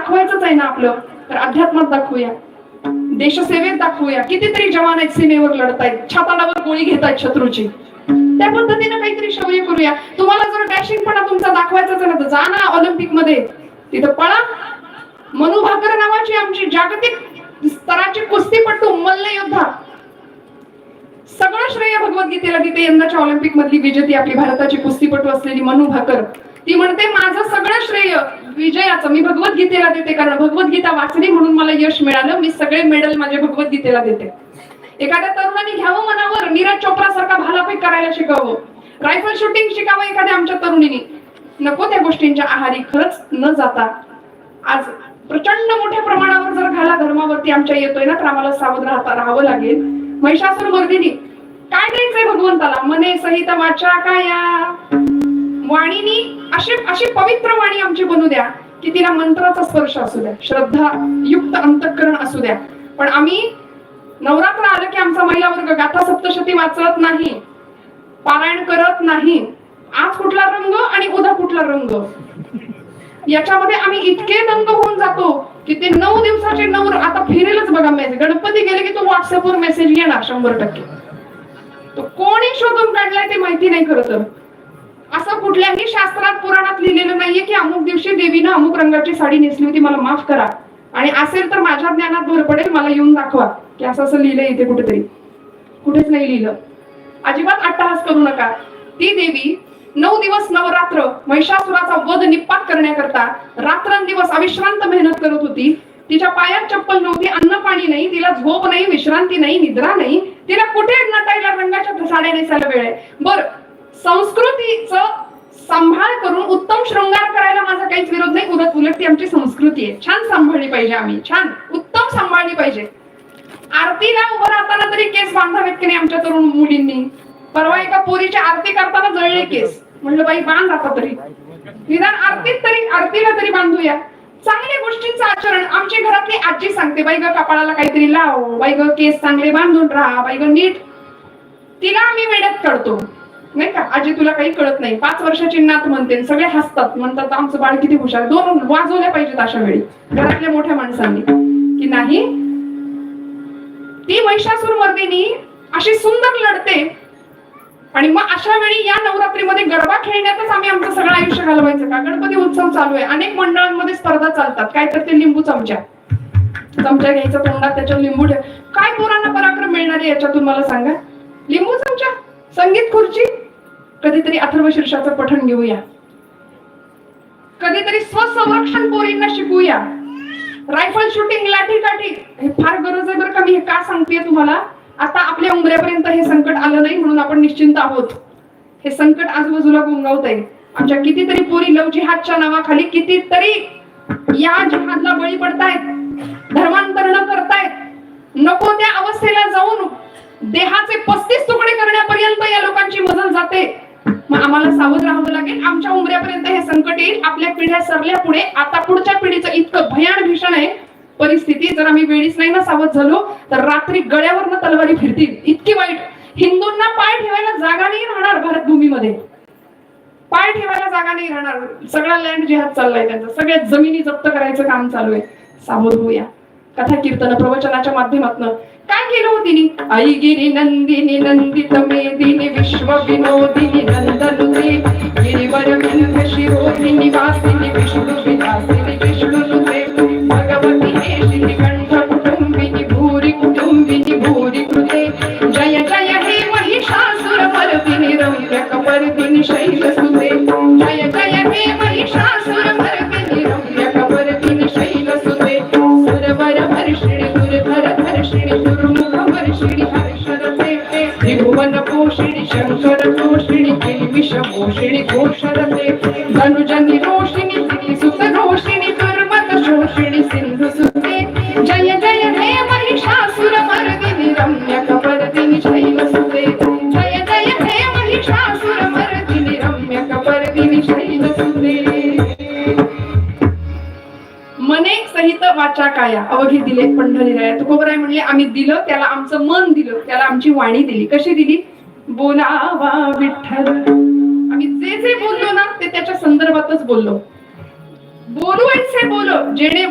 दाखवायचंच आहे ना आपलं, तर अध्यात्मात दाखवूया, देशसेवेत दाखवूया. कितीतरी जवान आहेत सीमेवर लढतायत, छाताडावर गोळी घेतायत शत्रूची, त्या पद्धतीने काहीतरी शौर्य करूया. तुम्हाला जर डॅशिंगपणा तुमचा दाखवायचाच आहे ना, तर जा ना ऑलिम्पिक मध्ये, तिथं पळा. मनू भाकर नावाची आमची जागतिक स्तराची कुस्तीपटू, मल्लयोद्धा, सगळं श्रेय भगवद्गीतेला देते. यंदाच्या ऑलिम्पिक मधली विजेती आपली भारताची कुस्तीपटू असलेली मनू भाकर, ती म्हणते माझं सगळं श्रेय विजयाचं मी भगवद्गीतेला देते, कारण भगवद्गीता वाचली म्हणून मला यश मिळालं, मी सगळे मेडल माझ्या भगवद्गीतेला देते. एखाद्या तरुणाने घ्यावं मनावर, नीरज चोप्रा सारखा भालाफेक करायला शिकावं, रायफल शूटिंग शिकावं एखाद्या आमच्या तरुणीने. नको त्या गोष्टींच्या आहारी खरंच न जाता आज प्रचंड मोठ्या प्रमाणावर जर घाला धर्मावरती आमच्या येतोय ना, तर आम्हाला सावध राहावं लागेल. महिषासुर मर्दिनी काय द्यायचंय भगवंताला? मने सहित वाचा काया, वाणीनी अशी पवित्र वाणी आमची बनू द्या की तिला मंत्राचा स्पर्श असू द्या, श्रद्धा युक्त अंतःकरण असू द्या. पण आम्ही नवरात्र आलं की आमचा महिला वर्ग गाथा सप्तशती वाचत नाही, पारायण करत नाही. आज कुठला रंग आणि उद्या कुठला रंग, याच्यामध्ये आम्ही इतके दंग होऊन जातो की ते 9 दिवसाचे 9 आता फिरेलच बघा मेसेज. गणपती गेले की तो व्हॉट्सअपवर मेसेज येणार 100%. तो कोणी शोधून काढलाय ते माहिती नाही. खरं तर असं कुठल्याही शास्त्रात पुराणात लिहिलेलं नाहीये की अमुक दिवशी देवीनं अमुक रंगाची साडी नेसली होती, मला माफ करा. आणि असेल तर माझ्या ज्ञानात भर पडेल, मला येऊन दाखवा की असं असं लिहिलंय इथे कुठेतरी. कुठेच नाही लिहिलं. अजिबात अट्टहास करू नका. ती देवी 9 दिवस नवरात्र महिषासुराचा वध निपात करण्याकरता रात्रंदिवस अविश्रांत मेहनत करत होती. तिच्या पायात चप्पल नव्हती, अन्न पाणी नाही, तिला झोप नाही, विश्रांती नाही, निद्रा नाही. तिला कुठे नटायला रंगाच्या साड्या नेसायला वेळ आहे? बर, संस्कृतीचं सांभाळ करून उत्तम शृंगार करायला माझा काहीच विरोध नाही. उलट ती आमची संस्कृती आहे, छान सांभाळली पाहिजे. आम्ही छान उत्तम सांभाळली पाहिजे. आरतीला उभं राहताना तरी केस बांधावेत की नाही आमच्या तरुण मुलींनी? परवा एका पोरीची आरती करताना जळले केस. म्हणलं बाई बांध आता तरी, निदान आरतीला तरी बांधूया. चांगल्या गोष्टींचं आचरण. आमच्या घरातली आजी सांगते, बाई ग कपाळाला काहीतरी लाव, बाई ग केस चांगले बांधून राहा, बाई ग नीट. तिला आम्ही वेड्यात काढतो नाही का, आजी तुला काही कळत नाही. 5 वर्षाची नात म्हणते, सगळे हसतात, म्हणतात आमचं बाळ किती हुशार. 2 वाजवल्या पाहिजेत अशा वेळी घरातल्या मोठ्या माणसांनी की नाही. ती महिषासुर मर्दिनी अशी सुंदर लढते. आणि मग अशा वेळी या नवरात्रीमध्ये गरबा खेळण्यातच आम्ही आमचं सगळं आयुष्य घालवायचं का? गणपती उत्सव चालू आहे, अनेक मंडळांमध्ये स्पर्धा चालतात. काय तर ते लिंबू चमचा घ्यायचा तोंडात, त्याच्यावर लिंबू ठेव. काय पोरांना पराक्रम मिळणार आहे याच्यातून मला सांगा? लिंबू चमचा, संगीत खुर्ची. कधीतरी अथर्व शीर्षाचं पठण घेऊया, कधीतरी स्वसंरक्षण पोरींना शिकवूया. रायफल शूटिंग, लाठी काठी, हे फार गरज आहे बरं का. मी हे का सांगतेय तुम्हाला? आता आपल्या उंबऱ्यापर्यंत हे संकट आलं नाही म्हणून आपण निश्चिंत आहोत. हे संकट आजूबाजूला गुंगावत आहे. आमच्या कितीतरी पोरी लव जिहादच्या नावाखाली कितीतरी या जिहादला बळी पडतायत, धर्मांतरण करतायत. नको त्या अवस्थेला जाऊन देहाचे 35 तुकडे करण्यापर्यंत या लोकांची मजल जाते. मग आम्हाला सावध राहावं लागेल. आमच्या उंबऱ्यापर्यंत हे संकट येईल. आपल्या पिढ्या सरल्या पुढे, आता पुढच्या पिढीचं इतकं भयान भीषण आहे परिस्थिती. जर आम्ही वेळीच नाही ना सावध झालो तर रात्री गळ्यावरनं तलवारी फिरतील, इतकी वाईट. हिंदूंना पाय ठेवायला जागा नाही राहणार भारतभूमीमध्ये, पाय ठेवायला जागा नाही राहणार. सगळा लँड जिहाद चाललाय त्यांचा, सगळ्या जमिनी जप्त करायचं काम चालू आहे. सावध होऊया. कथा कीर्तन प्रवचनाच्या माध्यमातून काय केलं होती? आई गिरी नंदिनी नंदित मेदिनी विश्व विनोदिनी नंदनुते गिरिवर विंध्य शिरोधिनी वासिनी विष्णु विलासिनी विष्णुनुते भगवती हेशिनी कंठ कुटुंबिनी भूरि कुटुंबिनी भूरि कृते जय जय हे महिषासुर मर्दिनी रम्यक पर्दिनी शैलसुते जय जय हे महिषासुर मर्दिनी रम्यक पर्दिनी शैलसुते सुरवर वर्षिणी दुर्धर धर्षिणी दुर्मुख वर्षिणी हर्षरते त्रिभुवन पोषिणी शंकर पोषिणी किल्बिष पोषिणी घोषरते धनुजनि रोषिणी त्रिसुत रोषिणी दुर्मत शोषिणी सिंधु सुते जय जय हे महिषासुर मर्दिनी रम्यक पर्दिनी शैलसुते जय जय हे महिषासुर मर्दिनी रम्यक पर्दिनी शैलसुते. मने सहित वाचा काया अवघी दिले पंढरीराया. तुकोबराय म्हणले आम्ही दिलं त्याला, आमचं मन दिलं त्याला, आमची वाणी दिली. कशी दिली? बोलावा विठ्ठल. आम्ही जे जे बोललो ना ते त्याच्या संदर्भातच बोललो. बोलू ऐसे बोलो जेणे